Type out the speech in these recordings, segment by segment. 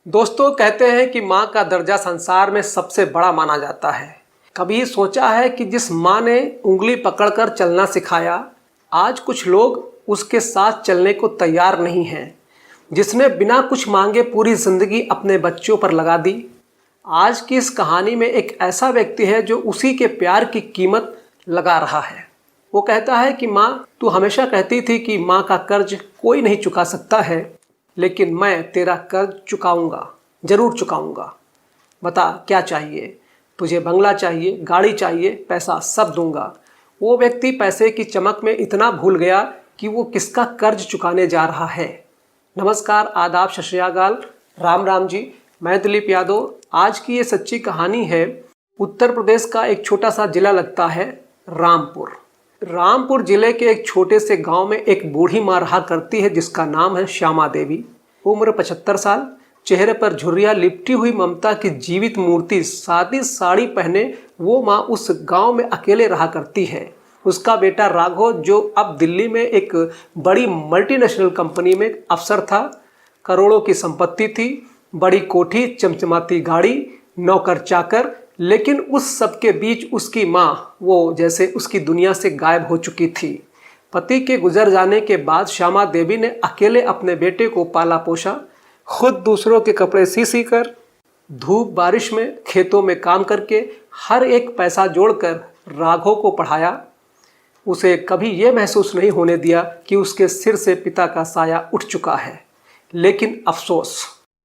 दोस्तों कहते हैं कि माँ का दर्जा संसार में सबसे बड़ा माना जाता है। कभी सोचा है कि जिस माँ ने उंगली पकड़कर चलना सिखाया, आज कुछ लोग उसके साथ चलने को तैयार नहीं हैं। जिसने बिना कुछ मांगे पूरी जिंदगी अपने बच्चों पर लगा दी। आज की इस कहानी में एक ऐसा व्यक्ति है जो उसी के प्यार की कीमत लगा रहा है। वो कहता है कि माँ, तू हमेशा कहती थी कि माँ का कर्ज कोई नहीं चुका सकता है, लेकिन मैं तेरा कर्ज चुकाऊंगा, जरूर चुकाऊंगा। बता क्या चाहिए तुझे? बंगला चाहिए, गाड़ी चाहिए, पैसा सब दूंगा। वो व्यक्ति पैसे की चमक में इतना भूल गया कि वो किसका कर्ज चुकाने जा रहा है। नमस्कार, आदाब, सत श्री अकाल, राम राम जी। मैं दिलीप यादव। आज की ये सच्ची कहानी है। उत्तर प्रदेश का एक छोटा सा जिला लगता है रामपुर। रामपुर जिले के एक छोटे से गांव में एक बूढ़ी माँ रहा करती है जिसका नाम है श्यामा देवी। उम्र 75 साल, चेहरे पर झुर्रियाँ, लिपटी हुई ममता की जीवित मूर्ति। सादी साड़ी पहने वो माँ उस गांव में अकेले रहा करती है। उसका बेटा राघव, जो अब दिल्ली में एक बड़ी मल्टीनेशनल कंपनी में अफसर था, करोड़ों की संपत्ति थी, बड़ी कोठी, चमचमाती गाड़ी, नौकर चाकर, लेकिन उस सब के बीच उसकी माँ, वो जैसे उसकी दुनिया से गायब हो चुकी थी। पति के गुजर जाने के बाद श्यामा देवी ने अकेले अपने बेटे को पाला पोसा। खुद दूसरों के कपड़े सी कर, धूप बारिश में, खेतों में काम करके, हर एक पैसा जोड़कर राघव को पढ़ाया। उसे कभी ये महसूस नहीं होने दिया कि उसके सिर से पिता का साया उठ चुका है। लेकिन अफसोस,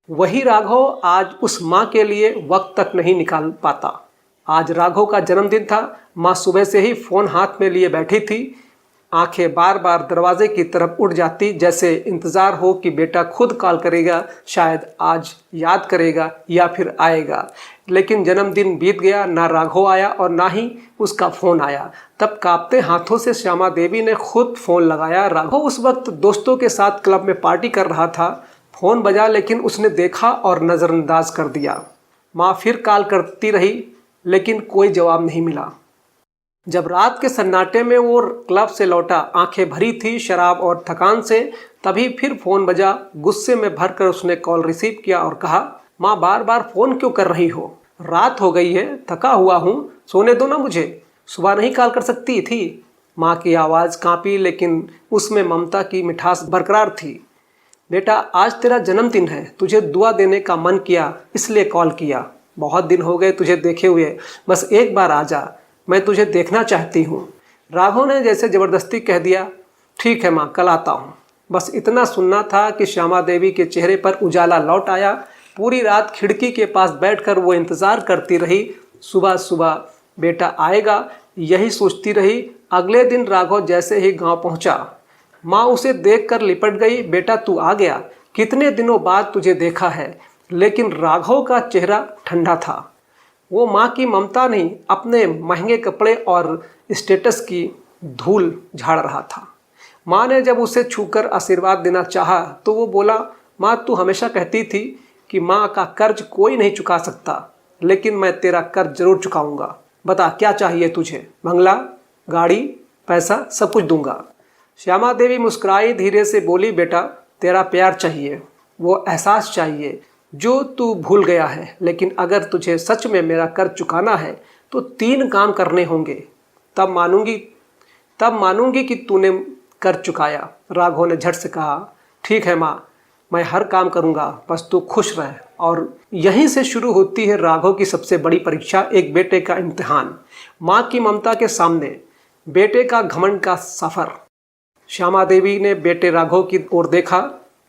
वही राघव आज उस माँ के लिए वक्त तक नहीं निकाल पाता। आज राघव का जन्मदिन था। माँ सुबह से ही फ़ोन हाथ में लिए बैठी थी। आंखें बार बार दरवाजे की तरफ उठ जाती, जैसे इंतज़ार हो कि बेटा खुद कॉल करेगा, शायद आज याद करेगा या फिर आएगा। लेकिन जन्मदिन बीत गया, ना राघव आया और ना ही उसका फ़ोन आया। तब कांपते हाथों से श्यामा देवी ने खुद फ़ोन लगाया। राघव उस वक्त दोस्तों के साथ क्लब में पार्टी कर रहा था। फ़ोन बजा, लेकिन उसने देखा और नज़रअंदाज कर दिया। माँ फिर कॉल करती रही, लेकिन कोई जवाब नहीं मिला। जब रात के सन्नाटे में वो क्लब से लौटा, आंखें भरी थी शराब और थकान से, तभी फिर फ़ोन बजा। गुस्से में भरकर उसने कॉल रिसीव किया और कहा, माँ बार बार फ़ोन क्यों कर रही हो? रात हो गई है, थका हुआ हूँ, सोने दो ना मुझे। सुबह नहीं कॉल कर सकती थी? माँ की आवाज़ कांपी, लेकिन उसमें ममता की मिठास बरकरार थी। बेटा, आज तेरा जन्मदिन है, तुझे दुआ देने का मन किया, इसलिए कॉल किया। बहुत दिन हो गए तुझे देखे हुए, बस एक बार आ जा, मैं तुझे देखना चाहती हूँ। राघव ने जैसे ज़बरदस्ती कह दिया, ठीक है माँ, कल आता हूँ। बस इतना सुनना था कि श्यामा देवी के चेहरे पर उजाला लौट आया। पूरी रात खिड़की के पास बैठकर वो इंतज़ार करती रही। सुबह सुबह बेटा आएगा, यही सोचती रही। अगले दिन राघव जैसे ही गाँव पहुँचा, माँ उसे देखकर लिपट गई। बेटा तू आ गया, कितने दिनों बाद तुझे देखा है। लेकिन राघव का चेहरा ठंडा था। वो माँ की ममता नहीं, अपने महंगे कपड़े और स्टेटस की धूल झाड़ रहा था। माँ ने जब उसे छूकर आशीर्वाद देना चाहा तो वो बोला, माँ तू हमेशा कहती थी कि माँ का कर्ज कोई नहीं चुका सकता, लेकिन मैं तेरा कर्ज जरूर चुकाऊंगा। बता क्या चाहिए तुझे? बंगला, गाड़ी, पैसा, सब कुछ दूंगा। श्यामा देवी मुस्कुराई, धीरे से बोली, बेटा तेरा प्यार चाहिए, वो एहसास चाहिए जो तू भूल गया है। लेकिन अगर तुझे सच में मेरा कर्ज चुकाना है तो 3 काम करने होंगे, तब मानूंगी कि तूने कर्ज चुकाया। राघव ने झट से कहा, ठीक है माँ, मैं हर काम करूँगा, बस तू खुश रह। और यहीं से शुरू होती है राघव की सबसे बड़ी परीक्षा, एक बेटे का इम्तिहान। माँ की ममता के सामने बेटे का घमंड का सफ़र। श्यामा देवी ने बेटे राघव की ओर देखा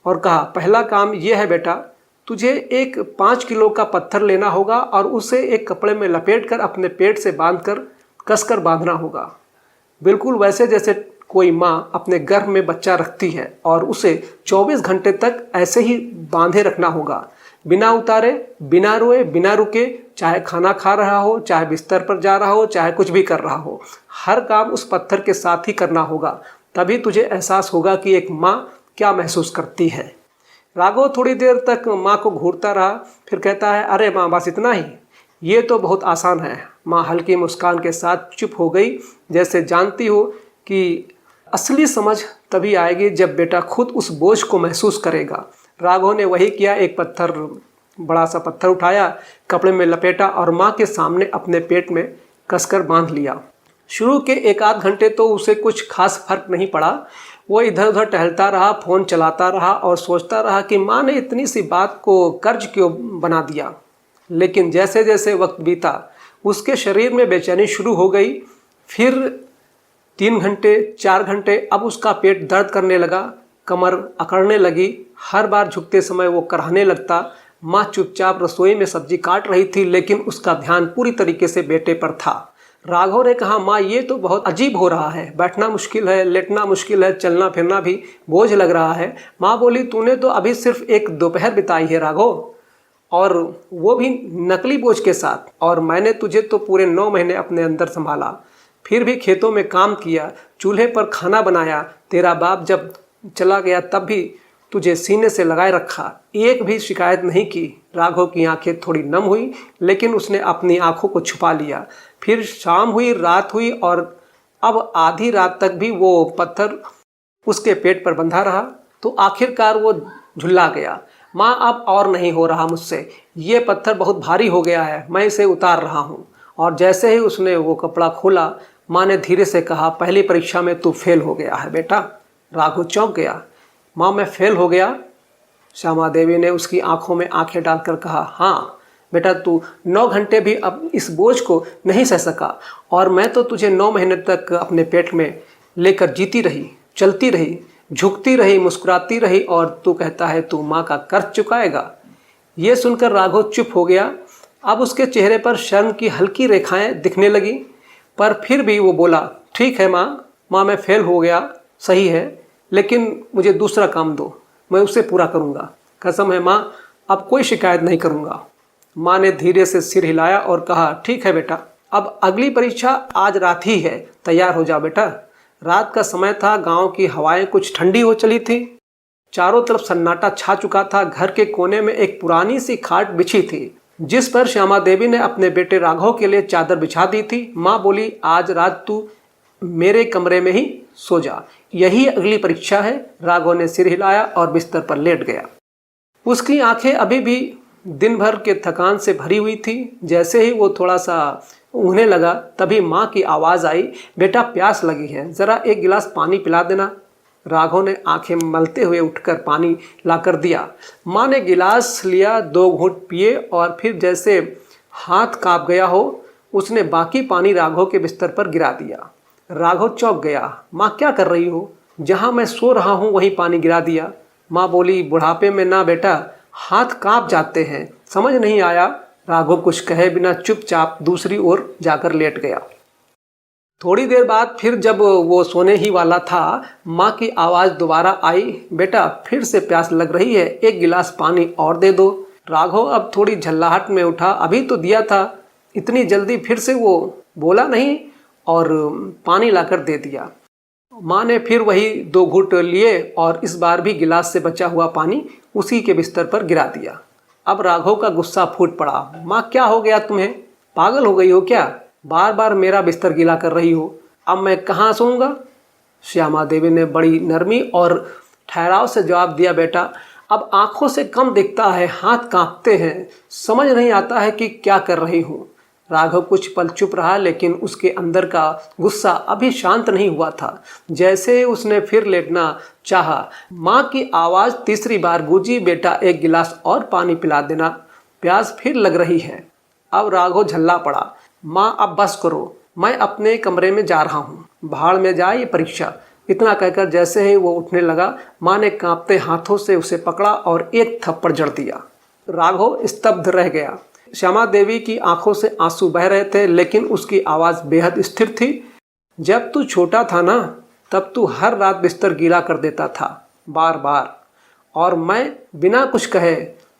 और कहा, पहला काम यह है बेटा, तुझे एक 5 किलो का पत्थर लेना होगा और उसे एक कपड़े में लपेटकर अपने पेट से बांधकर कसकर बांधना होगा, बिल्कुल वैसे जैसे कोई माँ अपने गर्भ में बच्चा रखती है, और उसे 24 घंटे तक ऐसे ही बांधे रखना होगा, बिना उतारे, बिना रोए, बिना रुके। चाहे खाना खा रहा हो, चाहे बिस्तर पर जा रहा हो, चाहे कुछ भी कर रहा हो, हर काम उस पत्थर के साथ ही करना होगा। तभी तुझे एहसास होगा कि एक माँ क्या महसूस करती है। राघव थोड़ी देर तक माँ को घूरता रहा, फिर कहता है, अरे माँ बस इतना ही, ये तो बहुत आसान है। माँ हल्की मुस्कान के साथ चुप हो गई, जैसे जानती हो कि असली समझ तभी आएगी जब बेटा खुद उस बोझ को महसूस करेगा। राघव ने वही किया, एक पत्थर बड़ा सा पत्थर उठाया, कपड़े में लपेटा और माँ के सामने अपने पेट में कसकर बांध लिया। शुरू के एक आध घंटे तो उसे कुछ खास फर्क नहीं पड़ा। वो इधर उधर टहलता रहा, फ़ोन चलाता रहा और सोचता रहा कि माँ ने इतनी सी बात को कर्ज क्यों बना दिया। लेकिन जैसे जैसे वक्त बीता उसके शरीर में बेचैनी शुरू हो गई। फिर 3 घंटे 4 घंटे, अब उसका पेट दर्द करने लगा, कमर अकड़ने लगी। हर बार झुकते समय वो कराहने लगता। माँ चुपचाप रसोई में सब्जी काट रही थी, लेकिन उसका ध्यान पूरी तरीके से बेटे पर था। राघव ने कहा, माँ ये तो बहुत अजीब हो रहा है, बैठना मुश्किल है, लेटना मुश्किल है, चलना फिरना भी बोझ लग रहा है। माँ बोली, तूने तो अभी सिर्फ एक दोपहर बिताई है राघव, और वो भी नकली बोझ के साथ, और मैंने तुझे तो पूरे 9 महीने अपने अंदर संभाला। फिर भी खेतों में काम किया, चूल्हे पर खाना बनाया, तेरा बाप जब चला गया तब भी तुझे सीने से लगाए रखा, एक भी शिकायत नहीं की। राघव की आंखें थोड़ी नम हुई, लेकिन उसने अपनी आंखों को छुपा लिया। फिर शाम हुई, रात हुई, और अब आधी रात तक भी वो पत्थर उसके पेट पर बंधा रहा। तो आखिरकार वो झुल्ला गया। माँ, अब और नहीं हो रहा मुझसे, ये पत्थर बहुत भारी हो गया है, मैं इसे उतार रहा हूँ। और जैसे ही उसने वो कपड़ा खोला, माँ ने धीरे से कहा, पहली परीक्षा में तू फेल हो गया है बेटा। राघव चौंक गया। माँ, मैं फेल हो गया? श्यामा देवी ने उसकी आंखों में आंखें डालकर कहा, हाँ बेटा, तू 9 घंटे भी अब इस बोझ को नहीं सह सका, और मैं तो तुझे 9 महीने तक अपने पेट में लेकर जीती रही, चलती रही, झुकती रही, मुस्कुराती रही, और तू कहता है तू माँ का कर्ज चुकाएगा। ये सुनकर राघव चुप हो गया। अब उसके चेहरे पर शर्म की हल्की रेखाएं दिखने लगी, पर फिर भी वो बोला, ठीक है माँ, मैं फेल हो गया, सही है, लेकिन मुझे दूसरा काम दो, मैं उसे पूरा करूँगा। कसम है माँ, अब कोई शिकायत नहीं करूँगा। माँ ने धीरे से सिर हिलाया और कहा, ठीक है बेटा, अब अगली परीक्षा आज रात ही है, तैयार हो जाओ बेटा। रात का समय था, गांव की हवाएं कुछ ठंडी हो चली थी, चारों तरफ सन्नाटा छा चुका था। घर के कोने में एक पुरानी सी खाट बिछी थी, जिस पर श्यामा देवी ने अपने बेटे राघव के लिए चादर बिछा दी थी। माँ बोली, आज रात तू मेरे कमरे में ही सो जा, यही अगली परीक्षा है। राघव ने सिर हिलाया और बिस्तर पर लेट गया। उसकी आंखें अभी भी दिन भर के थकान से भरी हुई थी। जैसे ही वो थोड़ा सा ऊँघने लगा, तभी माँ की आवाज़ आई, बेटा प्यास लगी है, ज़रा एक गिलास पानी पिला देना। राघव ने आंखें मलते हुए उठकर पानी लाकर दिया। माँ ने गिलास लिया, 2 घूंट पिए, और फिर जैसे हाथ काँप गया हो, उसने बाकी पानी राघव के बिस्तर पर गिरा दिया। राघव चौंक गया। माँ, क्या कर रही हो? जहाँ मैं सो रहा हूँ वहीं पानी गिरा दिया। माँ बोली, बुढ़ापे में ना बेटा, हाथ कांप जाते हैं, समझ नहीं आया। राघव कुछ कहे बिना चुपचाप दूसरी ओर जाकर लेट गया। थोड़ी देर बाद फिर जब वो सोने ही वाला था, माँ की आवाज़ दोबारा आई, बेटा फिर से प्यास लग रही है, एक गिलास पानी और दे दो। राघव अब थोड़ी झल्लाहट में उठा, अभी तो दिया था, इतनी जल्दी फिर से वो बोला नहीं और पानी लाकर दे दिया। माँ ने फिर वही 2 घूंट लिए और इस बार भी गिलास से बचा हुआ पानी उसी के बिस्तर पर गिरा दिया। अब राघव का गुस्सा फूट पड़ा। माँ, क्या हो गया तुम्हें? पागल हो गई हो क्या? बार बार मेरा बिस्तर गीला कर रही हो, अब मैं कहाँ सोऊंगा? श्यामा देवी ने बड़ी नरमी और ठहराव से जवाब दिया, बेटा अब आंखों से कम दिखता है, हाथ कांपते हैं, समझ नहीं आता है कि क्या कर रही हूँ। राघव कुछ पल चुप रहा, लेकिन उसके अंदर का गुस्सा अभी शांत नहीं हुआ था। जैसे उसने फिर लेटना चाहा, माँ की आवाज़ तीसरी बार गूंजी, बेटा एक गिलास और पानी पिला देना, प्यास फिर लग रही है। अब राघव झल्ला पड़ा। माँ, अब बस करो, मैं अपने कमरे में जा रहा हूँ, भाड़ में जाए ये परीक्षा। इतना कहकर जैसे ही वो उठने लगा, माँ ने कांपते हाथों से उसे पकड़ा और एक थप्पड़ जड़ दिया। राघव स्तब्ध रह गया। श्यामा देवी की आंखों से आंसू बह रहे थे, लेकिन उसकी आवाज़ बेहद स्थिर थी। जब तू छोटा था ना, तब तू हर रात बिस्तर गीला कर देता था, बार बार, और मैं बिना कुछ कहे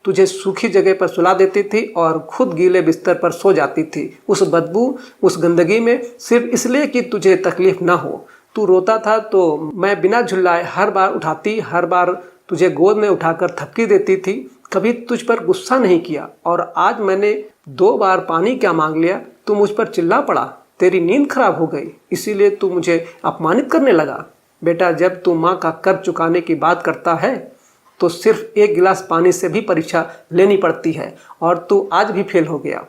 तुझे सूखी जगह पर सुला देती थी और खुद गीले बिस्तर पर सो जाती थी, उस बदबू, उस गंदगी में, सिर्फ इसलिए कि तुझे तकलीफ ना हो। तू रोता था तो मैं बिना झुल्लाए हर बार उठाती, हर बार तुझे गोद में उठाकर थपकी देती थी, कभी तुझ पर गुस्सा नहीं किया। और आज मैंने 2 बार पानी क्या मांग लिया, तू मुझ पर चिल्ला पड़ा, तेरी नींद खराब हो गई, इसीलिए तू मुझे अपमानित करने लगा। बेटा जब तू माँ का कर्ज चुकाने की बात करता है तो सिर्फ एक गिलास पानी से भी परीक्षा लेनी पड़ती है और तू आज भी फेल हो गया।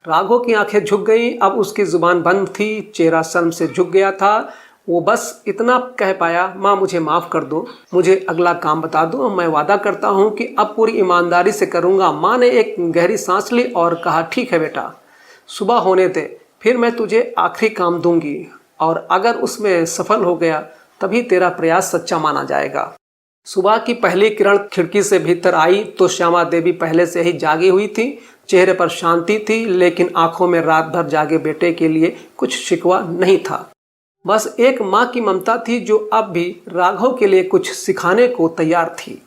राघव की आंखें झुक गई। अब उसकी जुबान बंद थी, चेहरा शर्म से झुक गया था। वो बस इतना कह पाया, माँ मुझे माफ़ कर दो, मुझे अगला काम बता दो, मैं वादा करता हूँ कि अब पूरी ईमानदारी से करूँगा। माँ ने एक गहरी सांस ली और कहा, ठीक है बेटा, सुबह होने दे, फिर मैं तुझे आखिरी काम दूंगी और अगर उसमें सफल हो गया तभी तेरा प्रयास सच्चा माना जाएगा। सुबह की पहली किरण खिड़की से भीतर आई तो श्यामा देवी पहले से ही जागी हुई थी। चेहरे पर शांति थी, लेकिन आंखों में रात भर जागे बेटे के लिए कुछ शिकवा नहीं था। बस एक माँ की ममता थी जो अब भी राघव के लिए कुछ सिखाने को तैयार थी।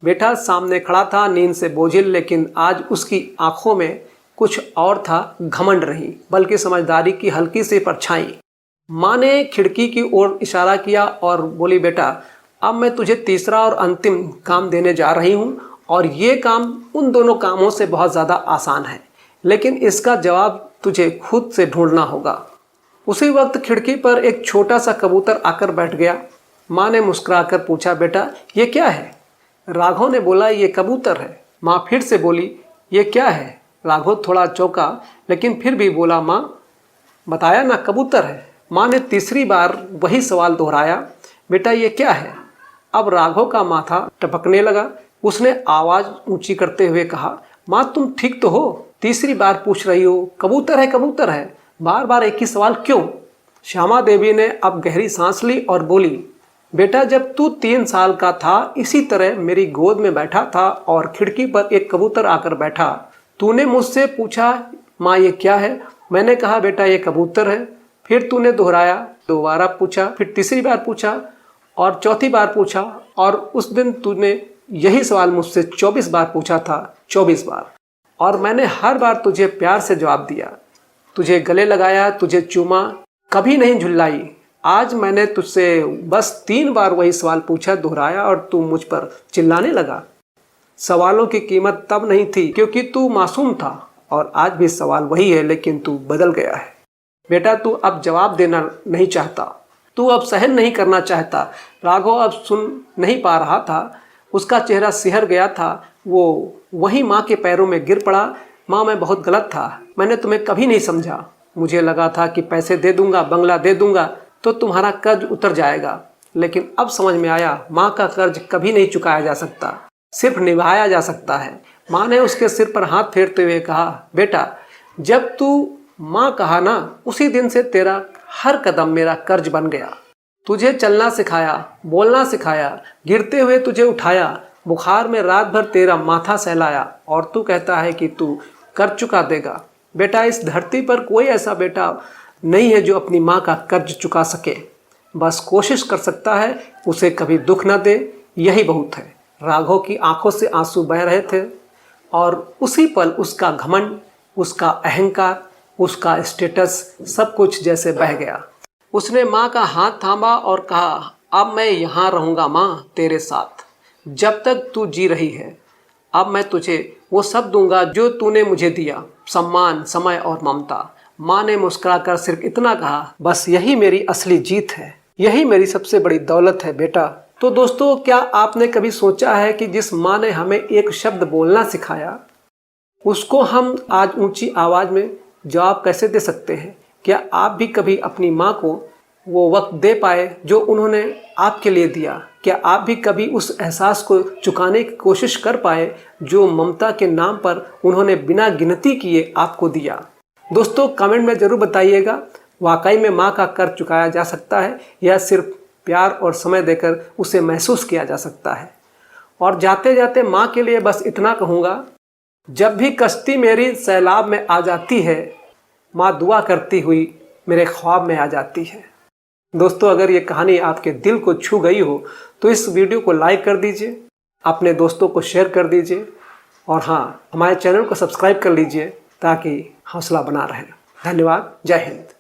बेटा सामने खड़ा था, नींद से बोझिल, लेकिन आज उसकी आंखों में कुछ और था, घमंड नहीं बल्कि समझदारी की हल्की सी परछाई। माँ ने खिड़की की ओर इशारा किया और बोली, बेटा अब मैं तुझे तीसरा और अंतिम काम देने जा रही हूँ और ये काम उन दोनों कामों से बहुत ज़्यादा आसान है, लेकिन इसका जवाब तुझे खुद से ढूंढना होगा। उसी वक्त खिड़की पर एक छोटा सा कबूतर आकर बैठ गया। माँ ने मुस्कुराकर पूछा, बेटा ये क्या है? राघव ने बोला, ये कबूतर है। माँ फिर से बोली, ये क्या है? राघव थोड़ा चौंका, लेकिन फिर भी बोला, माँ बताया ना कबूतर है। माँ ने तीसरी बार वही सवाल दोहराया, बेटा ये क्या है? अब राघव का माथा टपकने लगा। उसने आवाज़ ऊंची करते हुए कहा, माँ तुम ठीक तो हो? तीसरी बार पूछ रही हो, कबूतर है कबूतर है, बार बार एक ही सवाल क्यों? श्यामा देवी ने अब गहरी सांस ली और बोली, बेटा जब तू 3 साल का था इसी तरह मेरी गोद में बैठा था और खिड़की पर एक कबूतर आकर बैठा। तूने मुझसे पूछा, माँ ये क्या है? मैंने कहा, बेटा ये कबूतर है। फिर तूने दोहराया, दोबारा पूछा, फिर तीसरी बार पूछा और चौथी बार पूछा और उस दिन तूने यही सवाल मुझसे 24 बार पूछा था, 24 बार, और मैंने हर बार तुझे प्यार से जवाब दिया, तुझे गले लगाया, तुझे चूमा, कभी नहीं झुल्लाई। आज मैंने तुझसे बस 3 बार वही सवाल पूछा, दोहराया और तू मुझ पर चिल्लाने लगा। सवालों की कीमत तब नहीं थी क्योंकि तू मासूम था और आज भी सवाल वही है, लेकिन तू बदल गया है। बेटा तू अब जवाब देना नहीं चाहता, तू अब सहन नहीं करना चाहता। राघव अब सुन नहीं पा रहा था, उसका चेहरा सिहर गया था। वो वहीं माँ के पैरों में गिर पड़ा। माँ मैं बहुत गलत था, मैंने तुम्हें कभी नहीं समझा। मुझे लगा था कि पैसे दे दूंगा, बंगला दे दूंगा तो तुम्हारा कर्ज उतर जाएगा, लेकिन अब समझ में आया माँ का कर्ज कभी नहीं चुकाया जा सकता, सिर्फ निभाया जा सकता है। माँ ने उसके सिर पर हाथ फेरते हुए कहा, बेटा जब तू माँ कहा ना, उसी दिन से तेरा हर कदम मेरा कर्ज बन गया। तुझे चलना सिखाया, बोलना सिखाया, गिरते हुए तुझे उठाया, बुखार में रात भर तेरा माथा सहलाया और तू कहता है कि तू कर्ज चुका देगा। बेटा इस धरती पर कोई ऐसा बेटा नहीं है जो अपनी माँ का कर्ज चुका सके, बस कोशिश कर सकता है, उसे कभी दुख न दे, यही बहुत है। राघव की आंखों से आंसू बह रहे थे और उसी पल उसका घमंड, उसका अहंकार, उसका स्टेटस सब कुछ जैसे बह गया। उसने माँ का हाथ थामा और कहा, अब मैं यहाँ रहूँगा माँ तेरे साथ, जब तक तू जी रही है। अब मैं तुझे वो सब दूंगा जो तूने मुझे दिया, सम्मान, समय और ममता। माँ ने मुस्कुराकर सिर्फ इतना कहा, बस यही मेरी असली जीत है, यही मेरी सबसे बड़ी दौलत है बेटा। तो दोस्तों, क्या आपने कभी सोचा है कि जिस माँ ने हमें एक शब्द बोलना सिखाया, उसको हम आज ऊंची आवाज़ में जवाब कैसे दे सकते हैं? क्या आप भी कभी अपनी माँ को वो वक्त दे पाए जो उन्होंने आपके लिए दिया? क्या आप भी कभी उस एहसास को चुकाने की कोशिश कर पाए जो ममता के नाम पर उन्होंने बिना गिनती किए आपको दिया? दोस्तों कमेंट में ज़रूर बताइएगा, वाकई में माँ का कर्ज चुकाया जा सकता है या सिर्फ प्यार और समय देकर उसे महसूस किया जा सकता है? और जाते जाते माँ के लिए बस इतना कहूँगा, जब भी कश्ती मेरी सैलाब में आ जाती है, माँ दुआ करती हुई मेरे ख्वाब में आ जाती है। दोस्तों अगर ये कहानी आपके दिल को छू गई हो तो इस वीडियो को लाइक कर दीजिए, अपने दोस्तों को शेयर कर दीजिए और हाँ, हमारे चैनल को सब्सक्राइब कर लीजिए ताकि हौसला बना रहे। धन्यवाद। जय हिंद।